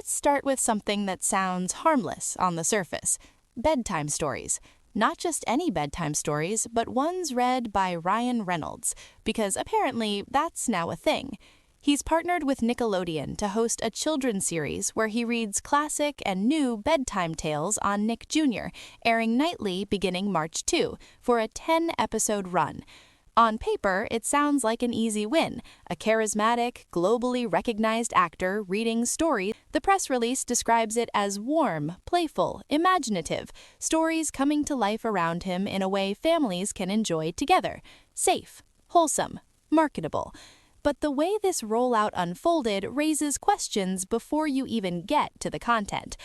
Let's start with something that sounds harmless on the surface: bedtime stories. Not just any bedtime stories, but ones read by Ryan Reynolds, because apparently that's now a thing. He's partnered with Nickelodeon to host a children's series where he reads classic and new bedtime tales on Nick Jr., airing nightly beginning March 2 for a 10-episode run. On paper, it sounds like an easy win: a charismatic, globally recognized actor reading stories. The press release describes it as warm, playful, imaginative, stories coming to life around him in a way families can enjoy together. Safe, wholesome, marketable. But the way this rollout unfolded raises questions before you even get to the content.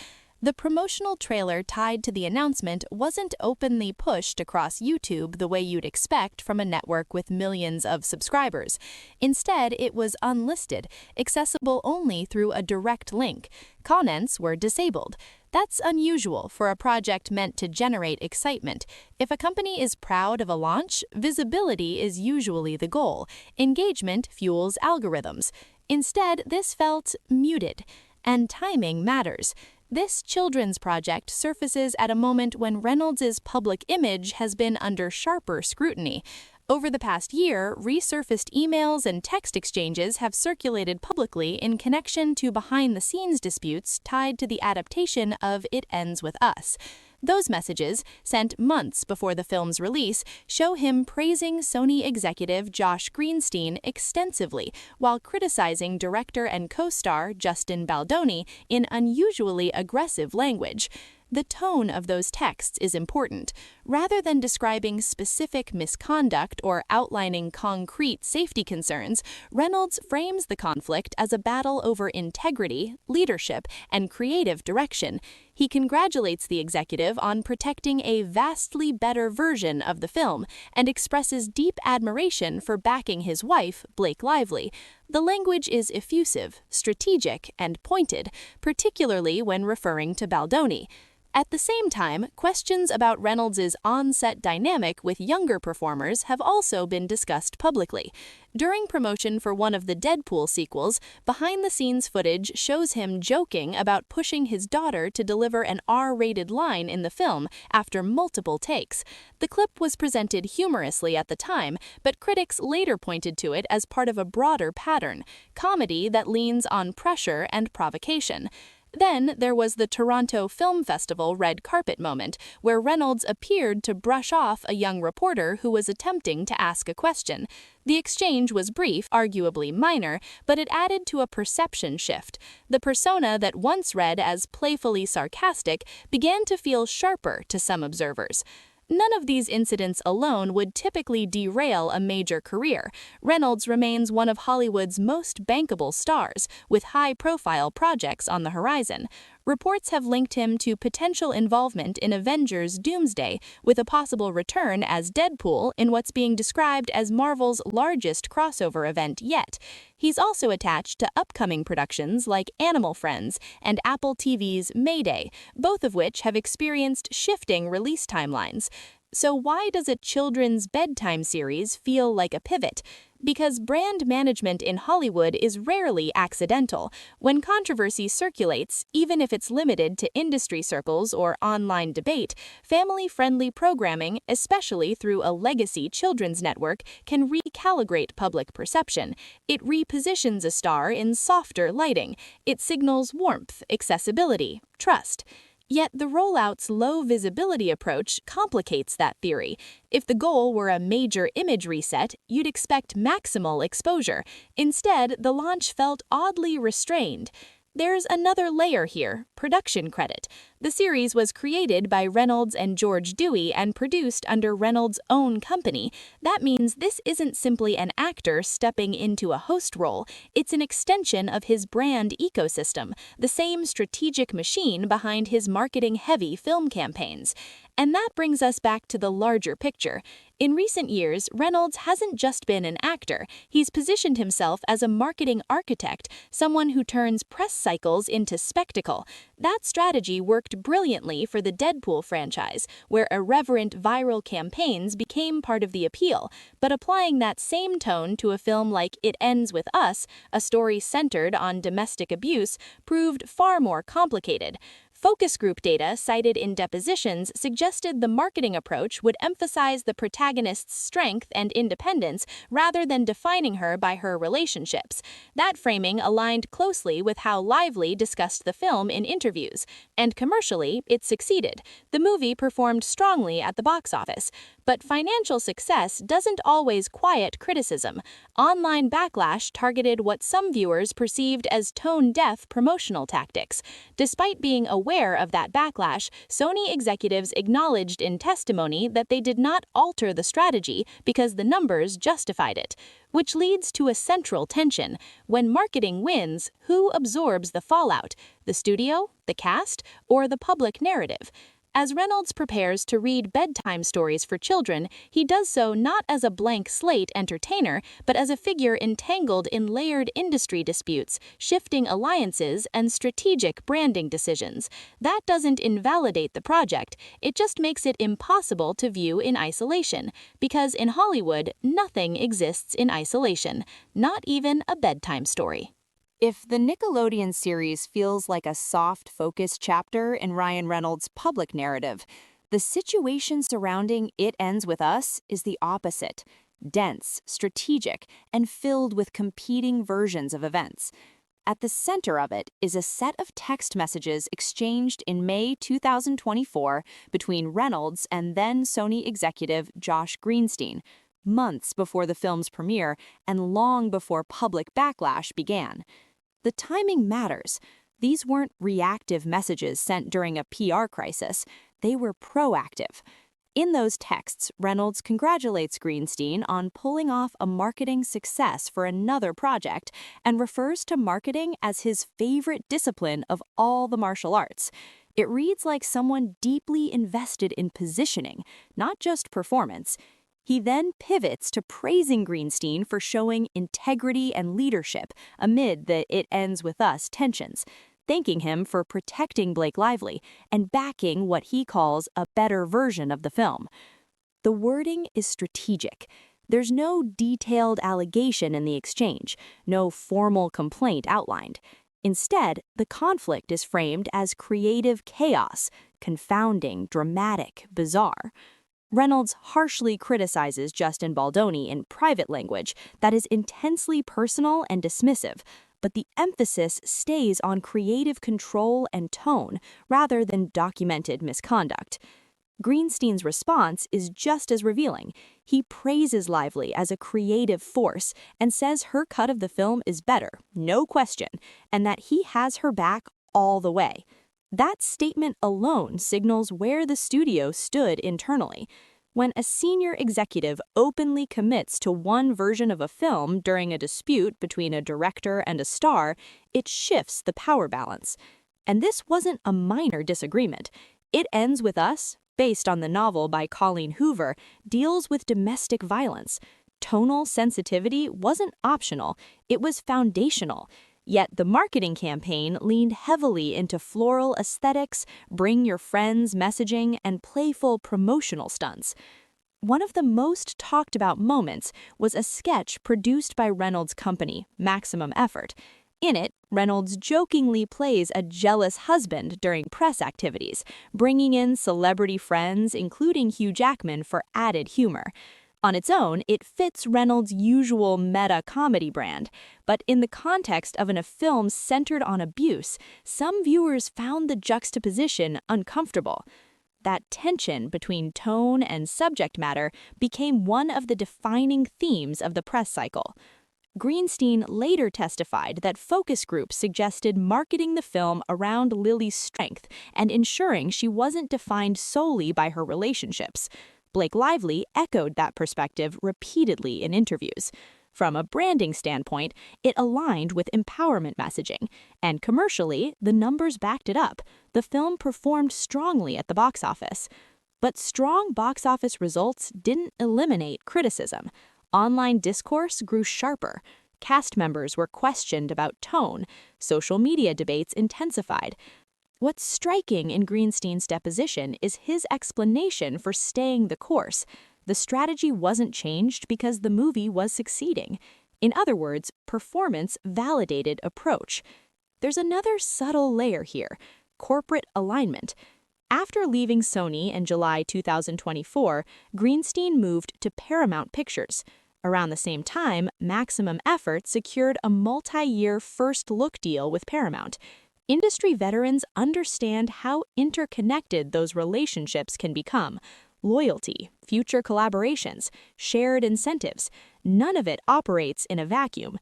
The promotional trailer tied to the announcement wasn't openly pushed across YouTube the way you'd expect from a network with millions of subscribers. Instead, it was unlisted, accessible only through a direct link. Comments were disabled. That's unusual for a project meant to generate excitement. If a company is proud of a launch, visibility is usually the goal. Engagement fuels algorithms. Instead, this felt muted. And timing matters. This children's project surfaces at a moment when Reynolds' public image has been under sharper scrutiny. Over the past year, resurfaced emails and text exchanges have circulated publicly in connection to behind-the-scenes disputes tied to the adaptation of It Ends With Us. Those messages, sent months before the film's release, show him praising Sony executive Josh Greenstein extensively while criticizing director and co-star Justin Baldoni in unusually aggressive language. The tone of those texts is important. Rather than describing specific misconduct or outlining concrete safety concerns, Reynolds frames the conflict as a battle over integrity, leadership, and creative direction. He congratulates the executive on protecting a vastly better version of the film and expresses deep admiration for backing his wife, Blake Lively. The language is effusive, strategic, and pointed, particularly when referring to Baldoni. At the same time, questions about Reynolds' on-set dynamic with younger performers have also been discussed publicly. During promotion for one of the Deadpool sequels, behind-the-scenes footage shows him joking about pushing his daughter to deliver an R-rated line in the film after multiple takes. The clip was presented humorously at the time, but critics later pointed to it as part of a broader pattern: comedy that leans on pressure and provocation. Then there was the Toronto Film Festival red carpet moment, where Reynolds appeared to brush off a young reporter who was attempting to ask a question. The exchange was brief, arguably minor, but it added to a perception shift. The persona that once read as playfully sarcastic began to feel sharper to some observers. None of these incidents alone would typically derail a major career. Reynolds remains one of Hollywood's most bankable stars, with high-profile projects on the horizon. Reports have linked him to potential involvement in Avengers Doomsday, with a possible return as Deadpool in what's being described as Marvel's largest crossover event yet. He's also attached to upcoming productions like Animal Friends and Apple TV's Mayday, both of which have experienced shifting release timelines. So why does a children's bedtime series feel like a pivot? Because brand management in Hollywood is rarely accidental. When controversy circulates, even if it's limited to industry circles or online debate, family-friendly programming, especially through a legacy children's network, can recalibrate public perception. It repositions a star in softer lighting. It signals warmth, accessibility, trust. Yet the rollout's low visibility approach complicates that theory. If the goal were a major image reset, you'd expect maximal exposure. Instead, the launch felt oddly restrained. There's another layer here: production credit. The series was created by Reynolds and George Dewey and produced under Reynolds' own company. That means this isn't simply an actor stepping into a host role. It's an extension of his brand ecosystem, the same strategic machine behind his marketing-heavy film campaigns. And that brings us back to the larger picture. In recent years, Reynolds hasn't just been an actor, he's positioned himself as a marketing architect, someone who turns press cycles into spectacle. That strategy worked brilliantly for the Deadpool franchise, where irreverent viral campaigns became part of the appeal, but applying that same tone to a film like It Ends With Us, a story centered on domestic abuse, proved far more complicated. Focus group data cited in depositions suggested the marketing approach would emphasize the protagonist's strength and independence rather than defining her by her relationships. That framing aligned closely with how Lively discussed the film in interviews, and commercially, it succeeded. The movie performed strongly at the box office. But financial success doesn't always quiet criticism. Online backlash targeted what some viewers perceived as tone-deaf promotional tactics. Despite being aware of that backlash, Sony executives acknowledged in testimony that they did not alter the strategy because the numbers justified it. Which leads to a central tension. When marketing wins, who absorbs the fallout? The studio, the cast, or the public narrative? As Reynolds prepares to read bedtime stories for children, he does so not as a blank slate entertainer, but as a figure entangled in layered industry disputes, shifting alliances, and strategic branding decisions. That doesn't invalidate the project, it just makes it impossible to view in isolation, because in Hollywood, nothing exists in isolation, not even a bedtime story. If the Nickelodeon series feels like a soft, focused chapter in Ryan Reynolds' public narrative, the situation surrounding It Ends With Us is the opposite: dense, strategic, and filled with competing versions of events. At the center of it is a set of text messages exchanged in May 2024 between Reynolds and then Sony executive Josh Greenstein, months before the film's premiere and long before public backlash began. The timing matters. These weren't reactive messages sent during a PR crisis. They were proactive. In those texts, Reynolds congratulates Greenstein on pulling off a marketing success for another project and refers to marketing as his favorite discipline of all the martial arts. It reads like someone deeply invested in positioning, not just performance. He then pivots to praising Greenstein for showing integrity and leadership amid the It Ends With Us tensions, thanking him for protecting Blake Lively and backing what he calls a better version of the film. The wording is strategic. There's no detailed allegation in the exchange, no formal complaint outlined. Instead, the conflict is framed as creative chaos, confounding, dramatic, bizarre. Reynolds harshly criticizes Justin Baldoni in private language that is intensely personal and dismissive, but the emphasis stays on creative control and tone rather than documented misconduct. Greenstein's response is just as revealing. He praises Lively as a creative force and says her cut of the film is better, no question, and that he has her back all the way. That statement alone signals where the studio stood internally. When a senior executive openly commits to one version of a film during a dispute between a director and a star, it shifts the power balance. And this wasn't a minor disagreement. It Ends With Us, based on the novel by Colleen Hoover, deals with domestic violence. Tonal sensitivity wasn't optional, it was foundational. Yet the marketing campaign leaned heavily into floral aesthetics, bring your friends messaging, and playful promotional stunts. One of the most talked about moments was a sketch produced by Reynolds' company, Maximum Effort. In it, Reynolds jokingly plays a jealous husband during press activities, bringing in celebrity friends, including Hugh Jackman, for added humor. On its own, it fits Reynolds' usual meta-comedy brand, but in the context of a film centered on abuse, some viewers found the juxtaposition uncomfortable. That tension between tone and subject matter became one of the defining themes of the press cycle. Greenstein later testified that focus groups suggested marketing the film around Lily's strength and ensuring she wasn't defined solely by her relationships. Blake Lively echoed that perspective repeatedly in interviews. From a branding standpoint, it aligned with empowerment messaging, and commercially, the numbers backed it up. The film performed strongly at the box office. But strong box office results didn't eliminate criticism. Online discourse grew sharper. Cast members were questioned about tone. Social media debates intensified. What's striking in Greenstein's deposition is his explanation for staying the course. The strategy wasn't changed because the movie was succeeding. In other words, performance validated approach. There's another subtle layer here: corporate alignment. After leaving Sony in July 2024, Greenstein moved to Paramount Pictures. Around the same time, Maximum Effort secured a multi-year first-look deal with Paramount. Industry veterans understand how interconnected those relationships can become. Loyalty, future collaborations, shared incentives. None of it operates in a vacuum.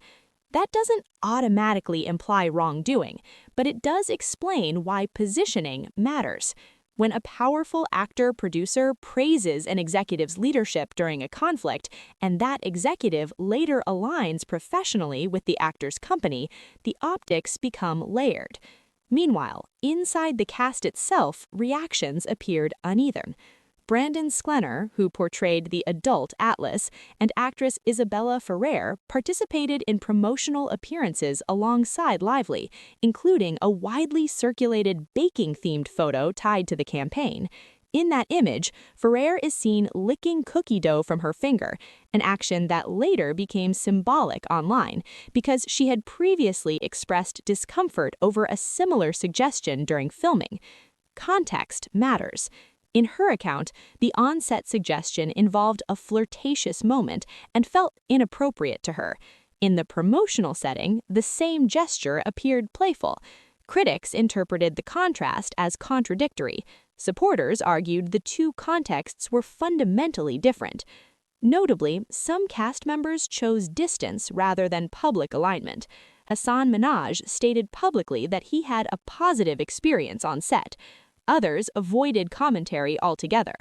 That doesn't automatically imply wrongdoing, but it does explain why positioning matters. When a powerful actor-producer praises an executive's leadership during a conflict, and that executive later aligns professionally with the actor's company, the optics become layered. Meanwhile, inside the cast itself, reactions appeared uneven. Brandon Sklenar, who portrayed the adult Atlas, and actress Isabella Ferrer participated in promotional appearances alongside Lively, including a widely circulated baking-themed photo tied to the campaign. In that image, Ferrer is seen licking cookie dough from her finger, an action that later became symbolic online because she had previously expressed discomfort over a similar suggestion during filming. Context matters. In her account, the on-set suggestion involved a flirtatious moment and felt inappropriate to her. In the promotional setting, the same gesture appeared playful. Critics interpreted the contrast as contradictory. Supporters argued the two contexts were fundamentally different. Notably, some cast members chose distance rather than public alignment. Hasan Minhaj stated publicly that he had a positive experience on set. Others avoided commentary altogether.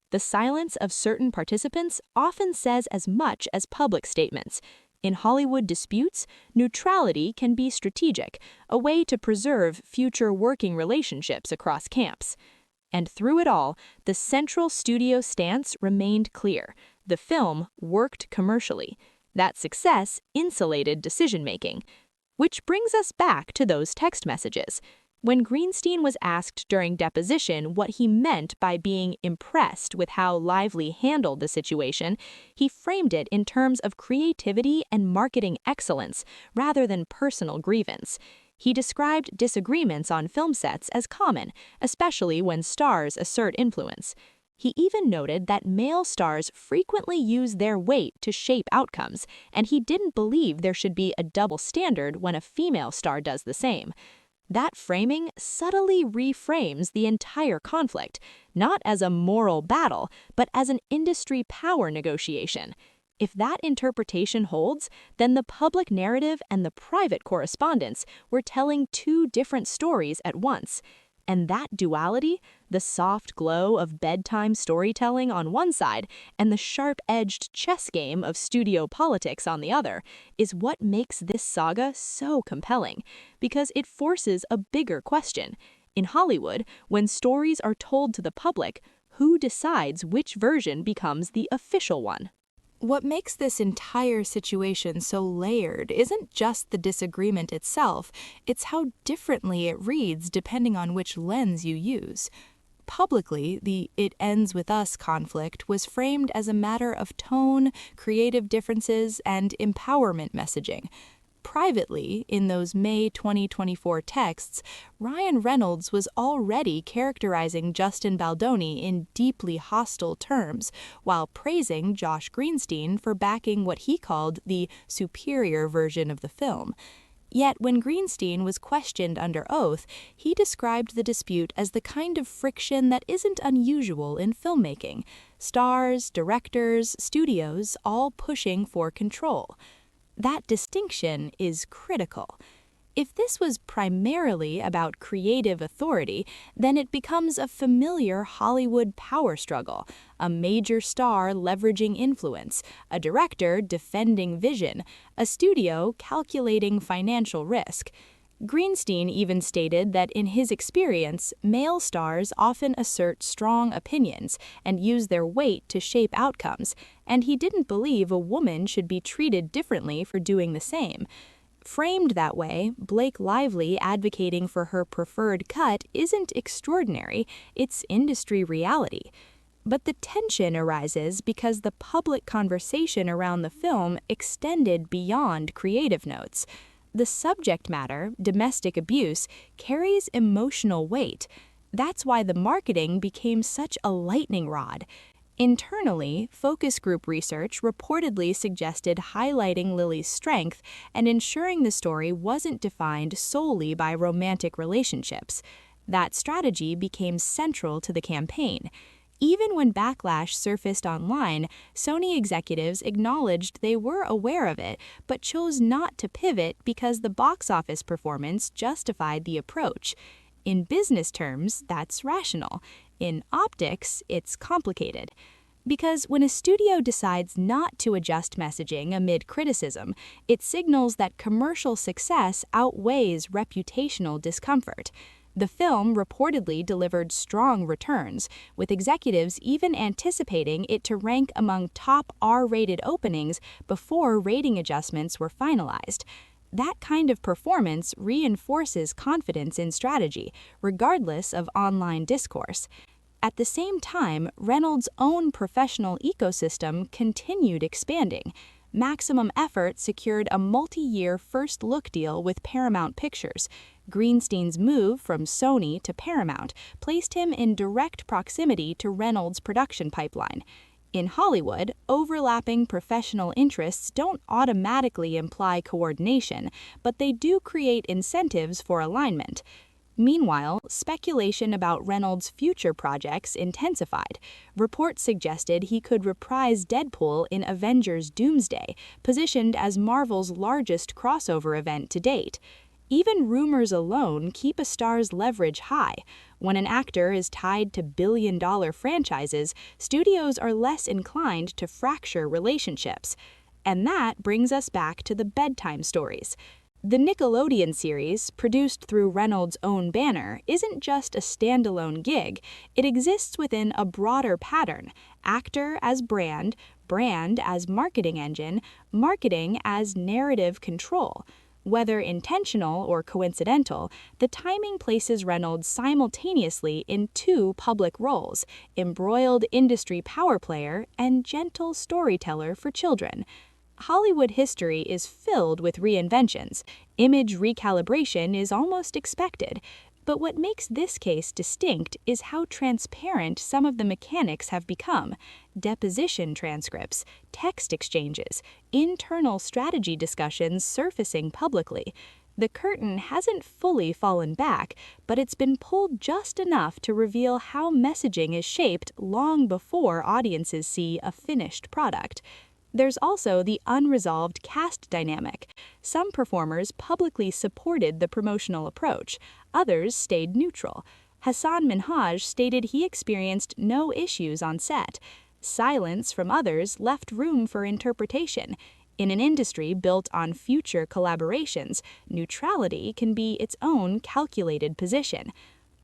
The silence of certain participants often says as much as public statements. In Hollywood disputes, neutrality can be strategic, a way to preserve future working relationships across camps. And through it all, the central studio stance remained clear. The film worked commercially. That success insulated decision-making. Which brings us back to those text messages. When Greenstein was asked during deposition what he meant by being impressed with how Lively handled the situation, he framed it in terms of creativity and marketing excellence rather than personal grievance. He described disagreements on film sets as common, especially when stars assert influence. He even noted that male stars frequently use their weight to shape outcomes, and he didn't believe there should be a double standard when a female star does the same. That framing subtly reframes the entire conflict, not as a moral battle, but as an industry power negotiation. If that interpretation holds, then the public narrative and the private correspondence were telling two different stories at once. And that duality, the soft glow of bedtime storytelling on one side and the sharp-edged chess game of studio politics on the other, is what makes this saga so compelling, because it forces a bigger question. In Hollywood, when stories are told to the public, who decides which version becomes the official one? What makes this entire situation so layered isn't just the disagreement itself, it's how differently it reads depending on which lens you use. Publicly, the "it ends with us" conflict was framed as a matter of tone, creative differences, and empowerment messaging. Privately, in those May 2024 texts, Ryan Reynolds was already characterizing Justin Baldoni in deeply hostile terms, while praising Josh Greenstein for backing what he called the superior version of the film. Yet when Greenstein was questioned under oath, he described the dispute as the kind of friction that isn't unusual in filmmaking: stars, directors, studios, all pushing for control. That distinction is critical. If this was primarily about creative authority, then it becomes a familiar Hollywood power struggle: a major star leveraging influence, a director defending vision, a studio calculating financial risk. Greenstein even stated that in his experience, male stars often assert strong opinions and use their weight to shape outcomes, and he didn't believe a woman should be treated differently for doing the same. Framed that way, Blake Lively advocating for her preferred cut isn't extraordinary, it's industry reality. But the tension arises because the public conversation around the film extended beyond creative notes. The subject matter, domestic abuse, carries emotional weight. That's why the marketing became such a lightning rod. Internally, focus group research reportedly suggested highlighting Lily's strength and ensuring the story wasn't defined solely by romantic relationships. That strategy became central to the campaign. Even when backlash surfaced online, Sony executives acknowledged they were aware of it, but chose not to pivot because the box office performance justified the approach. In business terms, that's rational. In optics, it's complicated. Because when a studio decides not to adjust messaging amid criticism, it signals that commercial success outweighs reputational discomfort. The film reportedly delivered strong returns, with executives even anticipating it to rank among top R-rated openings before rating adjustments were finalized. That kind of performance reinforces confidence in strategy, regardless of online discourse. At the same time, Reynolds' own professional ecosystem continued expanding. Maximum Effort secured a multi-year first-look deal with Paramount Pictures. Greenstein's move from Sony to Paramount placed him in direct proximity to Reynolds' production pipeline. In Hollywood, overlapping professional interests don't automatically imply coordination, but they do create incentives for alignment. Meanwhile, speculation about Reynolds' future projects intensified. Reports suggested he could reprise Deadpool in Avengers Doomsday, positioned as Marvel's largest crossover event to date. Even rumors alone keep a star's leverage high. When an actor is tied to billion-dollar franchises, studios are less inclined to fracture relationships. And that brings us back to the Bedtime stories. The Nickelodeon series, produced through Reynolds' own banner, isn't just a standalone gig. It exists within a broader pattern: actor as brand, brand as marketing engine, marketing as narrative control. Whether intentional or coincidental, the timing places Reynolds simultaneously in two public roles: embroiled industry power player and gentle storyteller for children. Hollywood history is filled with reinventions. Image recalibration is almost expected. But what makes this case distinct is how transparent some of the mechanics have become: deposition transcripts, text exchanges, internal strategy discussions surfacing publicly. The curtain hasn't fully fallen back, but it's been pulled just enough to reveal how messaging is shaped long before audiences see a finished product. There's also the unresolved cast dynamic. Some performers publicly supported the promotional approach, others stayed neutral. Hassan Minhaj stated he experienced no issues on set. Silence from others left room for interpretation. In an industry built on future collaborations, neutrality can be its own calculated position.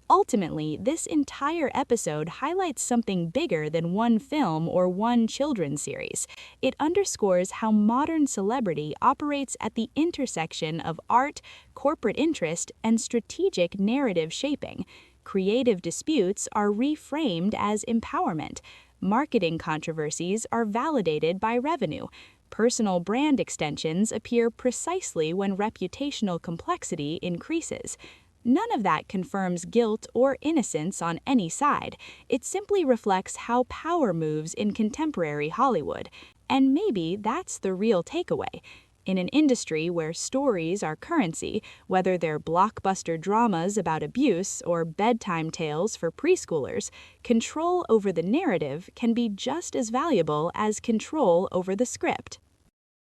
Ultimately, this entire episode highlights something bigger than one film or one children's series. It underscores how modern celebrity operates at the intersection of art, corporate interest, and strategic narrative shaping. Creative disputes are reframed as empowerment. Marketing controversies are validated by revenue. Personal brand extensions appear precisely when reputational complexity increases. None of that confirms guilt or innocence on any side. It simply reflects how power moves in contemporary Hollywood. And maybe that's the real takeaway. In an industry where stories are currency, whether they're blockbuster dramas about abuse or bedtime tales for preschoolers, control over the narrative can be just as valuable as control over the script.